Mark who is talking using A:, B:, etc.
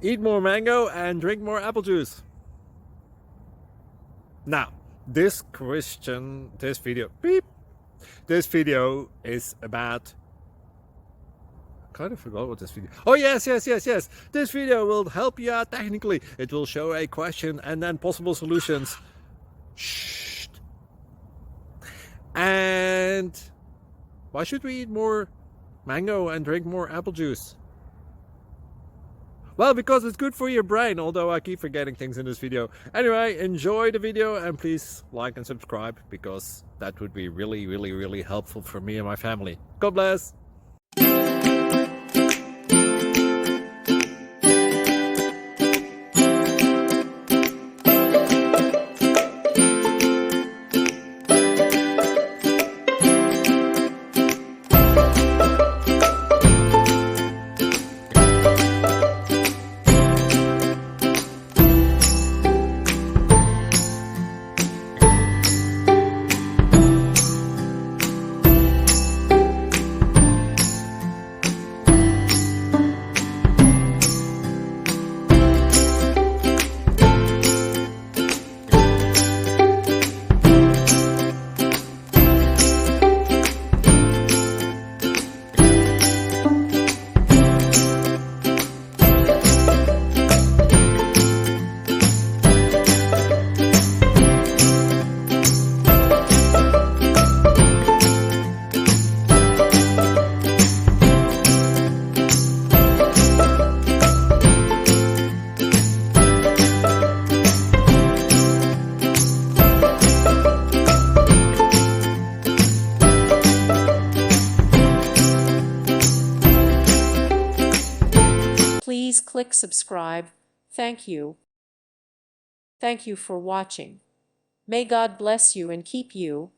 A: Eat more mango and drink more apple juice. Now, this video is about, I kind of forgot what this video. Oh yes. This video will help you out technically. It will show a question and then possible solutions. Shh. And why should we eat more mango and drink more apple juice? Well, because it's good for your brain, although I keep forgetting things in this video. Anyway, enjoy the video and please like and subscribe, because that would be really helpful for me and my family. God bless!
B: Please click subscribe. Thank you. Thank you for watching. May God bless you and keep you.